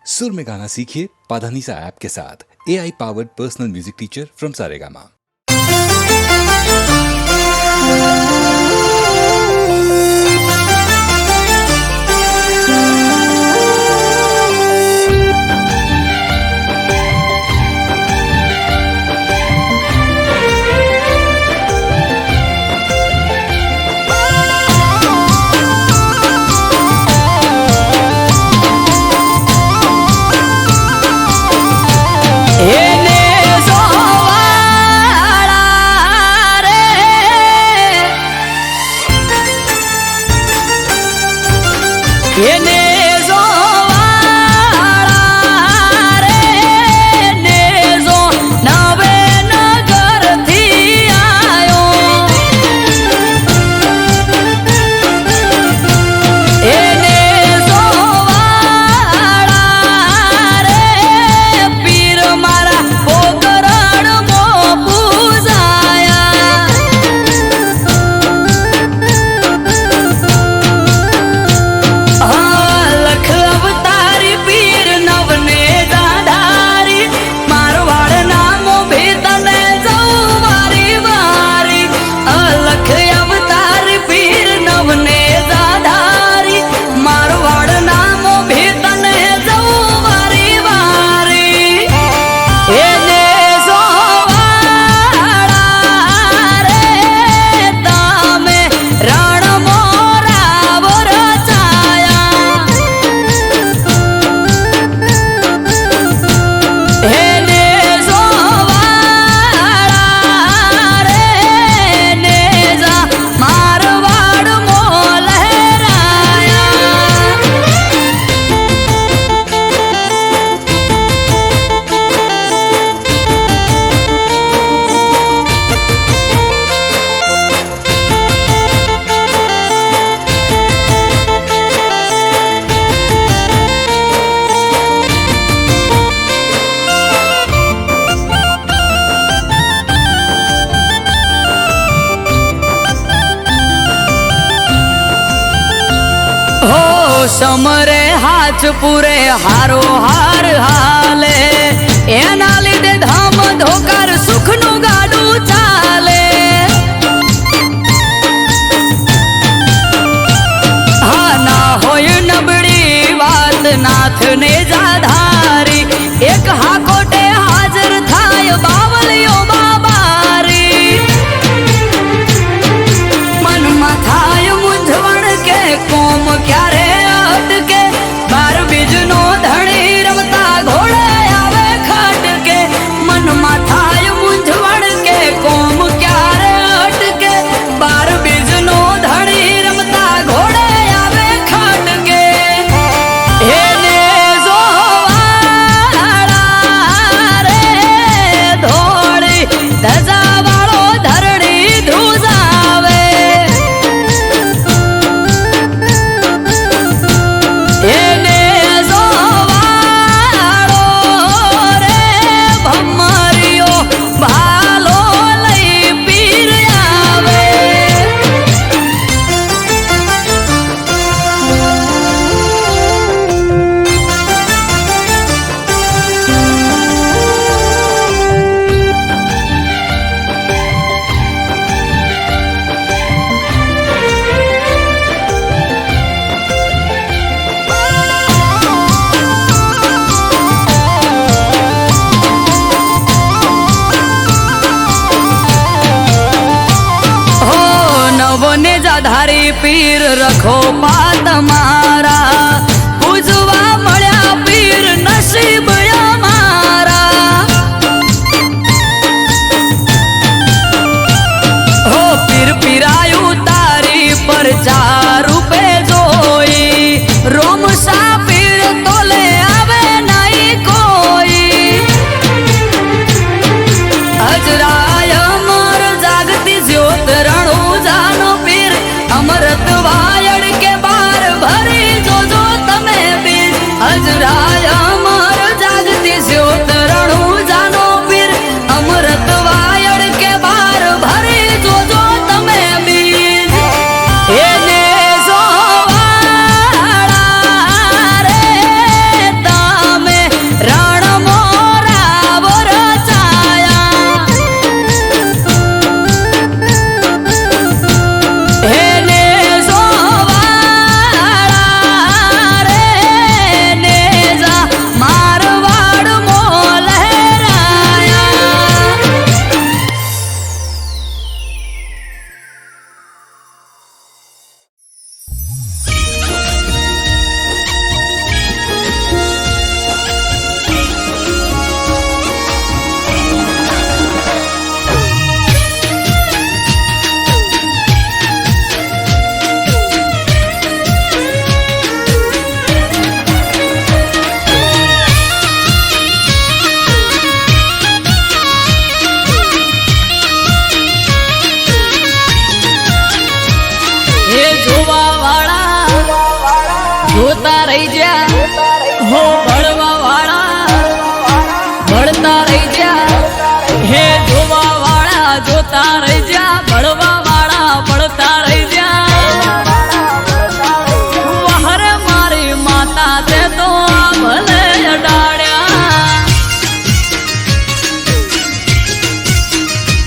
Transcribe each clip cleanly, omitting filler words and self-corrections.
सुर में गाना सीखिए पाधानीसा ऐप के साथ। AI powered personal music teacher from Saregama. समरे हाथ पूरे हारो हार हाले एना लीधे धाम धोकर सुखनु गाडू चाले। हा ना होय नबड़ी बात नाथ ने जाधारी एक हाकोटे हाजर थाय बावलियो बाबारी मन माथाय मुंझवण के कोम क्यारे बीजनो धड़ी रमता घोड़े आवे खट के मन माथाय मुंझवण के कोम क्यारे अटके बार बीजनो धड़ी रमता घोड़े आवे खट के हे ने जोवाड़ा रे धोड़ी धजा वालो धरड़ी धुजावे हे धारी पीर रखो पात मारा पूजवा मळ्या पीर नसीब मारा हो पीर पीरायु तारी पर 4 रूपे जोई रोम सा पीर तोले आवे नहीं कोई हजराय अमर जागती ज्योत रणु जानो पीर अमृत वायड़ के बार भरी जो जो રહી જા હો ભળવા વાળા ભળતા રહી જા હે જોવા વાળા જોતા રહી જા ભળવા વાળા ભળતા રહી જા વહરે મારી માતા તે તો ભલે અડાડ્યા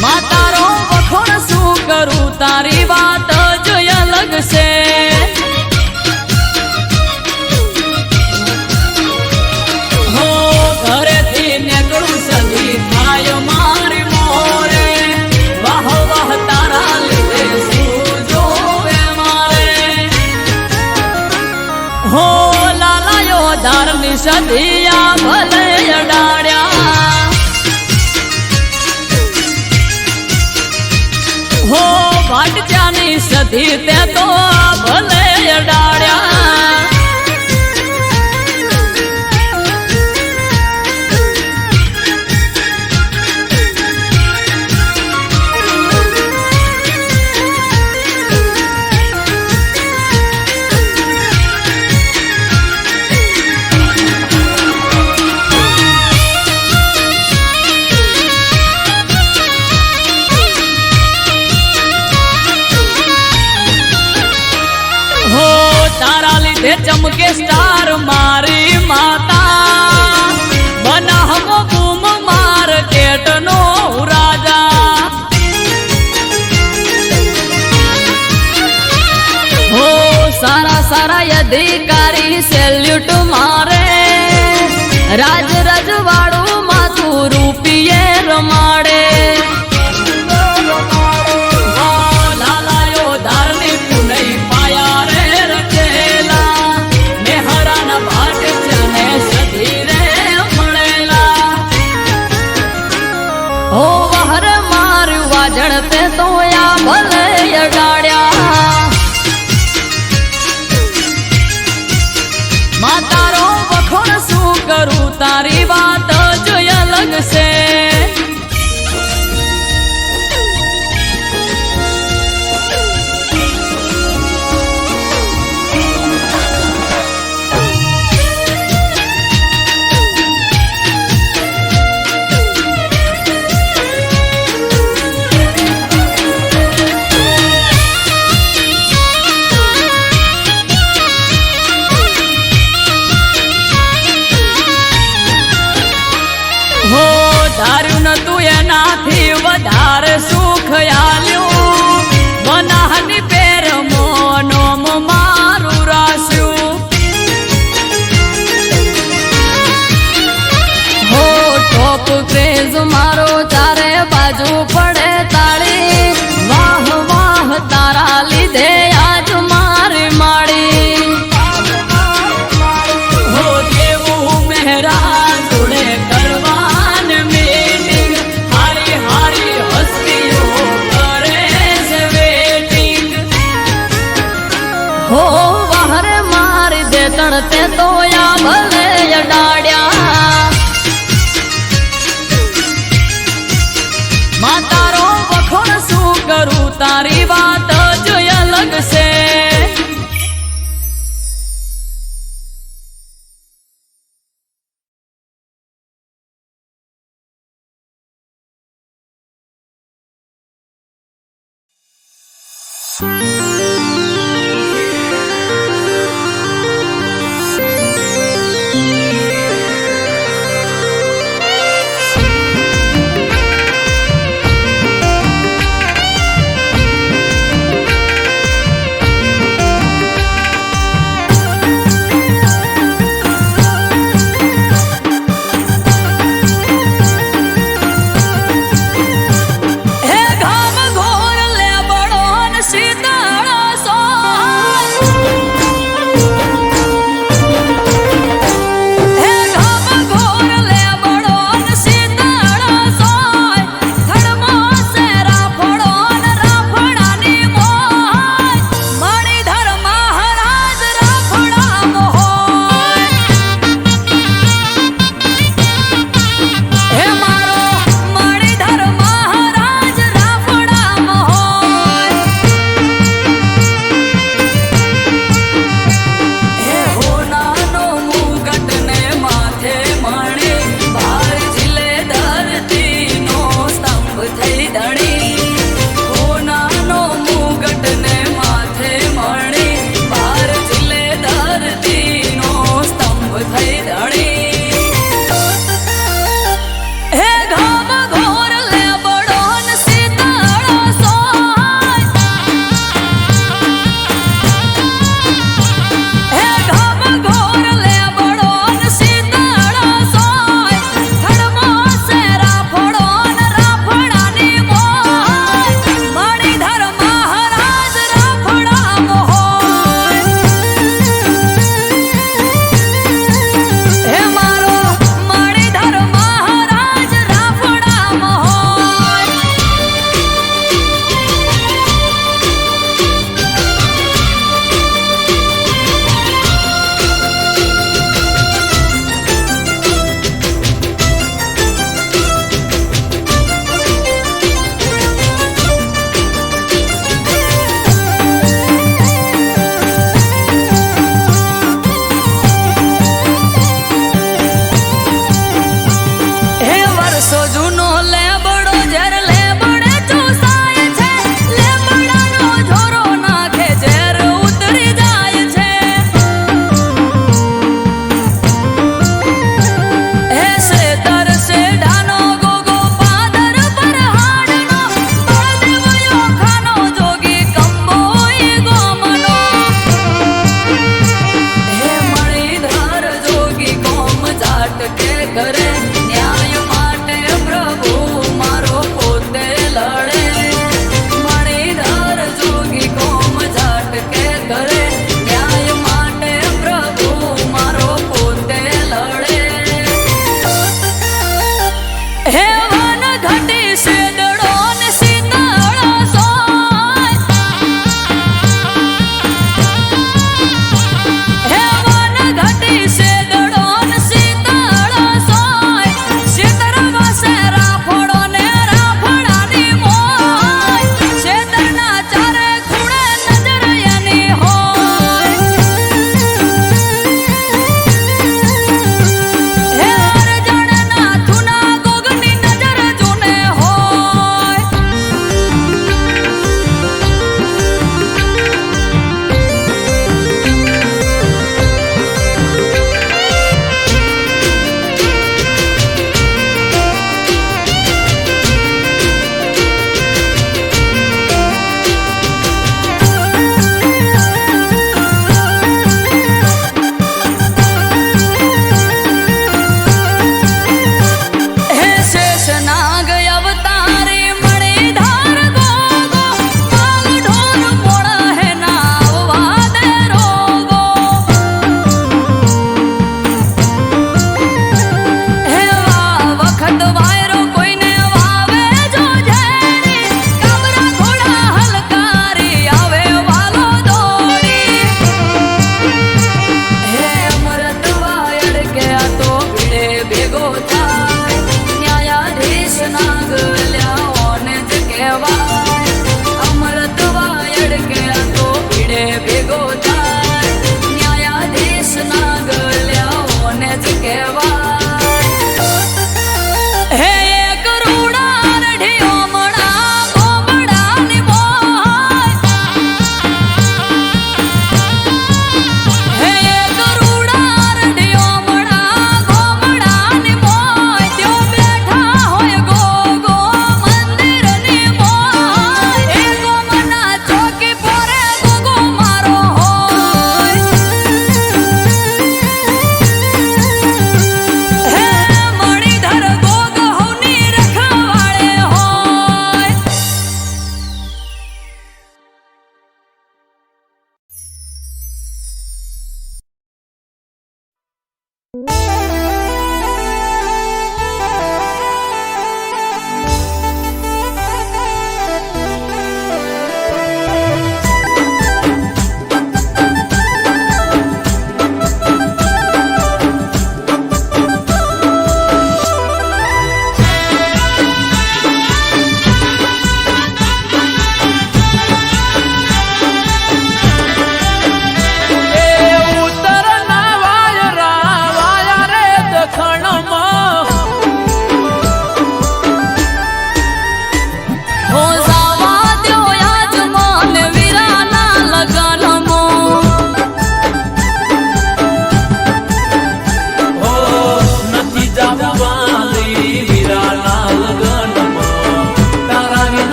માતારો વખોણ શું કરું તારી વાત જ અલગ છે સદિયા ભલે અડાડ્યા હો વાટજાની સદી તે તો ભલે અડાડ્યા ચમકે સ્ટાર મારી માતા બનાહમો બૂમ માર્કેટ નો રાજા હો સારા સારા અધિકારી સેલ્યુટ મારે રાજ રજવાડું માથું રૂપિયે રમાડે તે તો યા ભલે અડાડ્યા માતારો વખોણ શું કરું તારી વાત જ અલગ છે ધાર્યું નતું એનાથી વધારે સુખ આલ્યું બનાહની પેર મોનોમ મારું રાસ્યું હો ટોપ ક્રેઝ મારો ચારે બાજુ પડે તાળી વાહ વાહ તારા લીધે આજ મારી માળી હો દેવું મહેરા જોડે કરવા હો વહરે મારી દે તણતે તો યા ભલે અડાડ્યા માતારો વખોણ શું કરું તારી વાત જ અલગ છે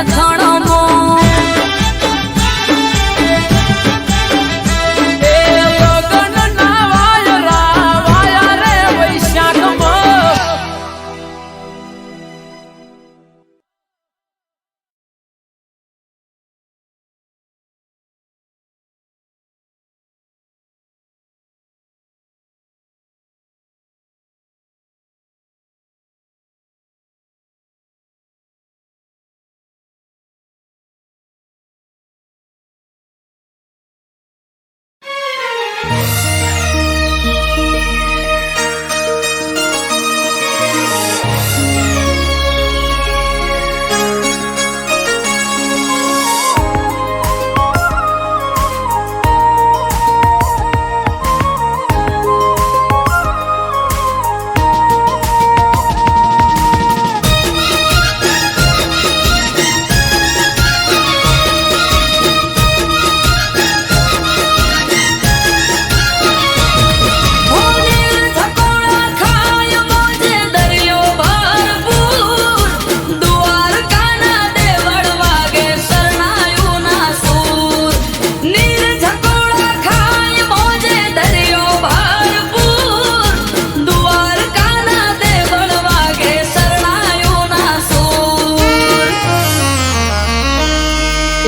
ખણમો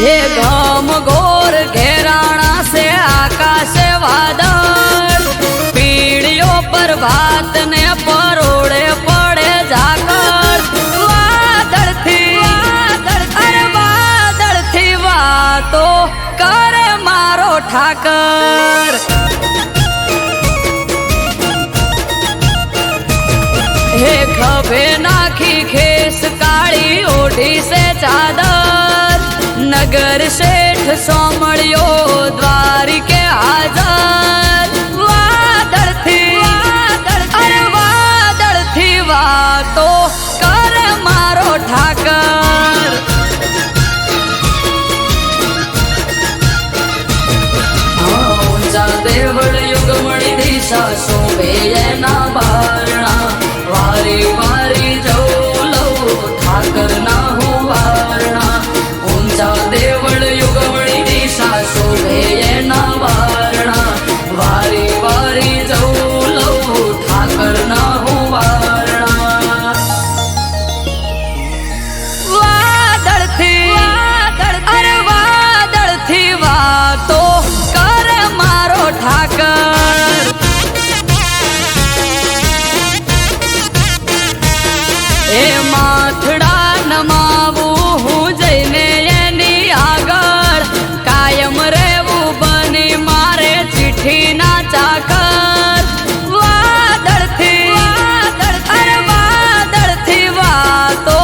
हे घम घोर घेराणा से आकाश वादळ पीड़ियों पर भात ने परोड़े पड़े झाकड़ वादळ थी वातो करे मारो ठाकर हे खभे नाखी खेस काली ओढ़ी से चादर नगर शेठ सोमड़ियो द्वारिके हाजर वादळ थी वातो कर मारो ठाकर ऊंचा देवळ युगमणी दिशा शोभे एना बारणा वारी वारी जाऊ लव ठाकर ना हो वारणा देवळ युगमणी दिशा शोभे एना वारणा वारी वारी जाऊ लव ठाकर ना हो वारणा वादळ थी वातो कर मारो ठाकर ए माथड़ा नमावू हूँ जैने कायम रेवू बनी मारे चिट्ठी ना चाकर वादळ थी वातो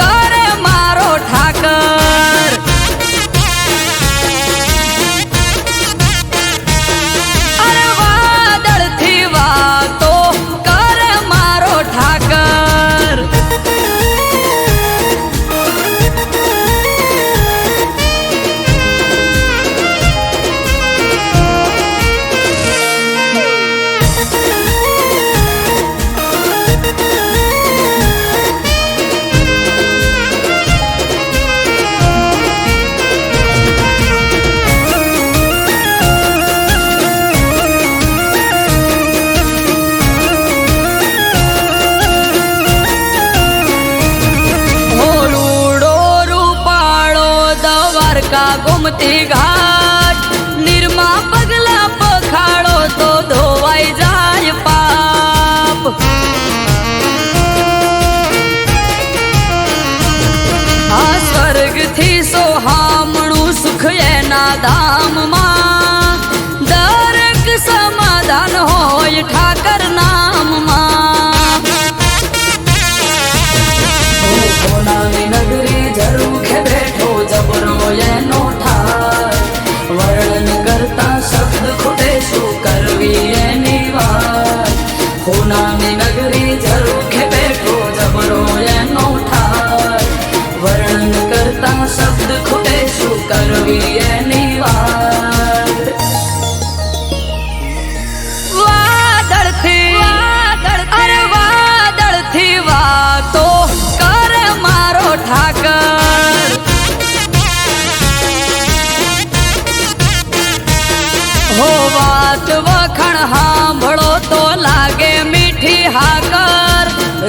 करे मारो ठाकर वादळ थी वातो करे मारो ठाकर गोमती घाट निर्मा पगला पखाड़ो तो धोवाई जाय पाप आ स्वर्ग थी सोहामणु सुख एना धाम मां दरेक समाधान होय ठाकर नाम मां सोनानी नगरी झरूखे बैठो जबरो एनो वर्णन करता शब्द खुटे शू करवी एनी वात होनानी नगरी झरूखे बैठो जबरो एनो ठार वर्णन करता शब्द खुटे शू करवी एनी वात वादळ थी वातो कर मारो ठाकर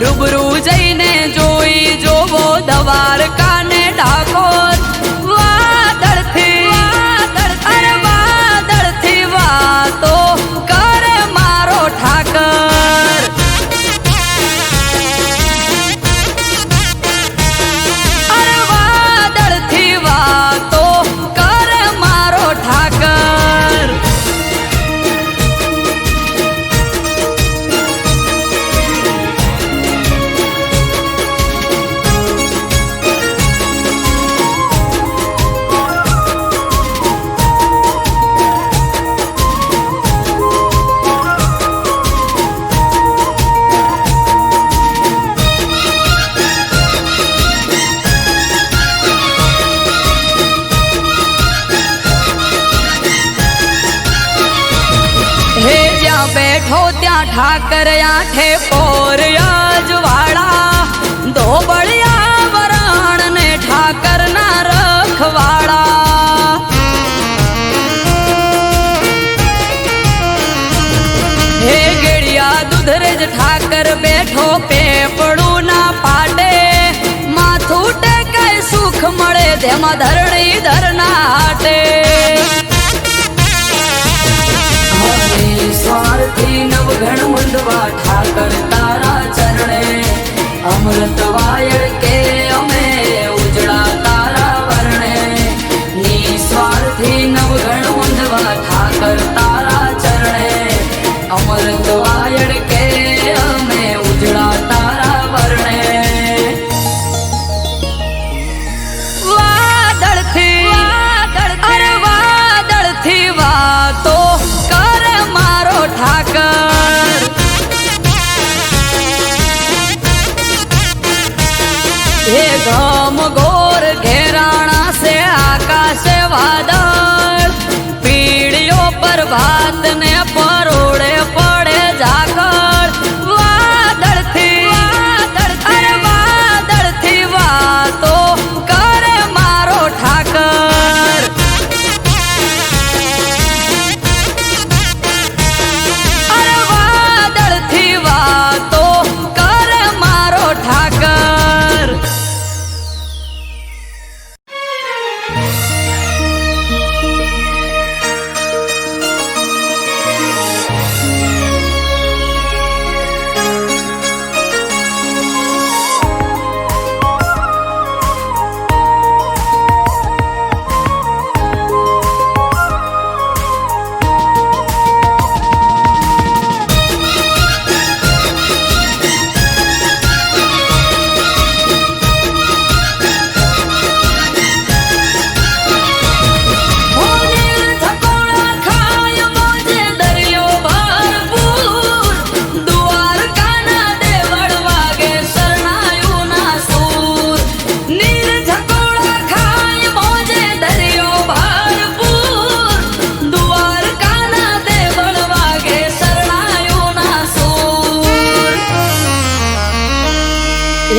રૂબરૂ જઈને જોઈ જોવો દ્વારકા ને ડાકોર. વાદળથી વાતો કરે મારો ઠાકર. વાદળથી વાતો કરે મારો ઠાકર. બેઠો ત્યાં ઠાકર આઠે પોર અજવાળા. ધોબળિયા વરણ ને ઠાકર ના રખવાળા. હે ગેડિયા દુધરેજ ઠાકર બેઠો પેપડું ના પાટે. માથું ટેકાય સુખ મળે તેમાં ધરણી ધરના હાટે. સ્વાર્થી નવઘણ મુંડવા ઠાકર તારા ચરણે. અમૃત વાયર કે અમે ઉજળા તારા વર્ણે. નિસ્વાર્થી નવઘણ મુંડવા ઠાકર તારા ચરણે. અમૃત વાયર કે અમે ઉજળા તારા વર્ણે. વાદળથી વાતો ઠાકર. હે ગમ ગોર ઘેરાણા સે આકાશે વાદળ. પીડીઓ પર ભાત ને પરોડે પડે ઝાકળ. વાદળથી વાતો કરે મારો ઠાકર. વાતો કરે મારો ઠાકર.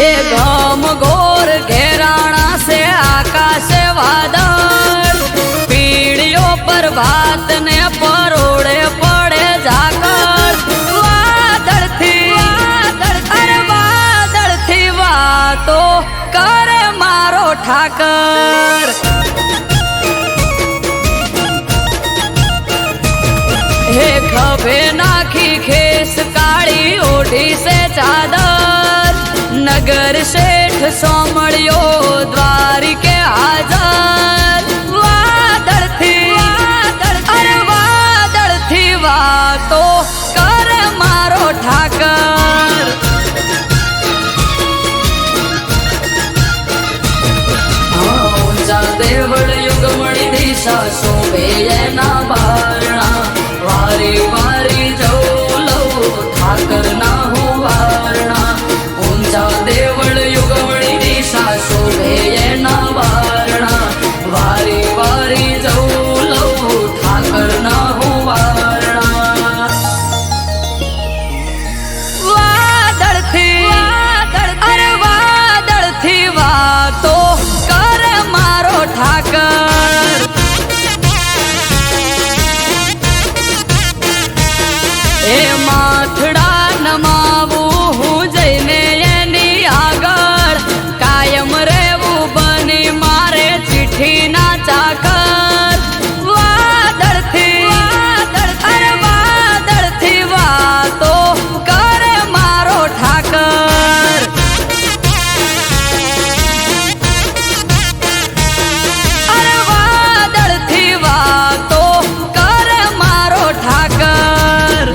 हे गम गोर घेराणा से आकाश वादळ. पीड़ियों पर भात ने परोड़े पड़े झाकड़. वादळथी वातो करे मारो ठाकर. हे खभे नाखी खेस काली ओढ़ी से चादर. नगर शेठ सोमड़ियो द्वारिके हाजर. वादळथी वातो करे मारो ठाकर. ऊंचा देवळ युगमणी दिशा शोभे एना बारणा. वारी वारी जवलो ठाकर ना हो वारणा. ऊंचा देवळ युगमणी दिशा शोभे एना बारणा. वारी वारी जवलो ठाकर ना हो वारणा. वादळथी वातो करे मारो ठाकर. ए माथड़ा नमावू हूँ जैने ઠાકર વાદળથી વાતો કરે મારો ઠાકર અરે વાદળથી વાતો કરે મારો ઠાકર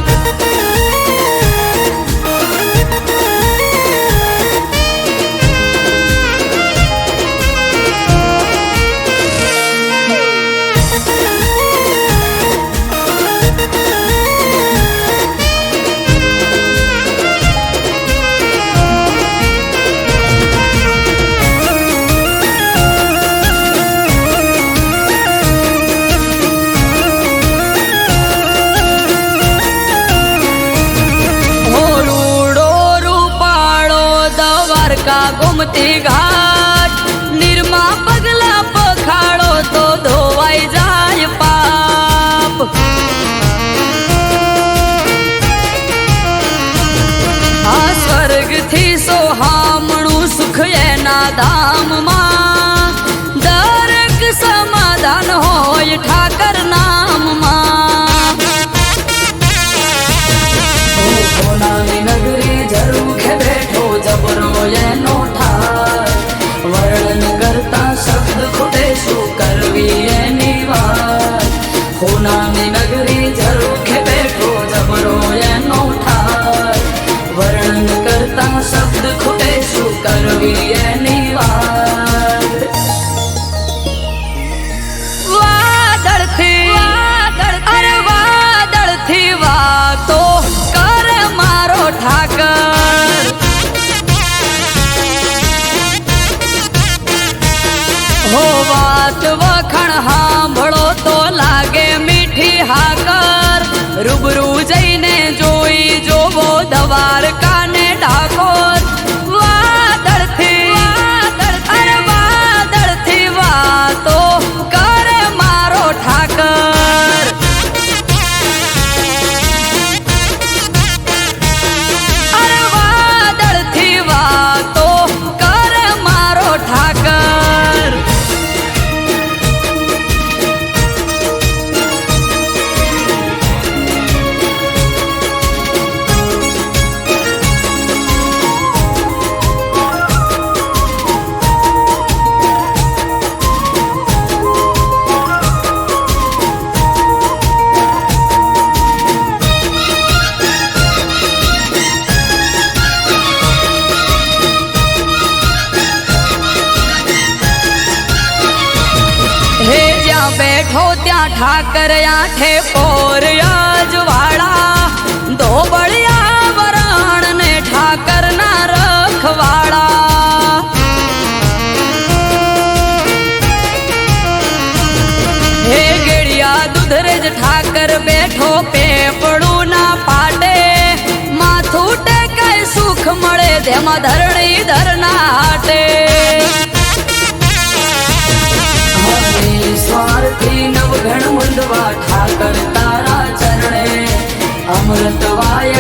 ગોમતી ઘાટ નિર્મા પગલા પખાડો તો ધોવાઈ જાય પાપ આ સ્વર્ગથી સોહામણું સુખ એના ધામમાં દરેક સમાધાન હોય ઠાકર નામમાં સોનાની નગરી ઝરૂખે બેઠો જબરો એનો ઠાર વર્ણન કરતા શબ્દ ખૂટે શું કરવી એની વાત સોનાની નગરી ઝરૂખે બેઠો જબરો એનો ઠાર વર્ણન કરતા શબ્દ ખૂટે શું કરવી એની વાત વાદળથી વાતો કરે મારો ઠાકર હો વાત વખણ સાંભળો તો લાગે મીઠી હાકર રૂબરૂ જઈને જોઈ જોવો દ્વારકાને ડાકોર વાદળથી વાતો કરે મારો ઠાકર અરે વાદળથી વાતો કરે મારો ઠાકર બેઠો ત્યાં ઠાકર આઠે પોર અજવાળા ધોબળિયા વરણ ને ઠાકર ના રખવાળા હે ગેડિયા દુધરેજ ઠાકર બેઠો પેપડું ના પાટે માથું ટેકાય સુખ મળે તેમાં ધરણી ધરના હાટે સ્વાર્થી નવઘણ મુંદવા ઠાકર તારા ચરણે અમૃત વાય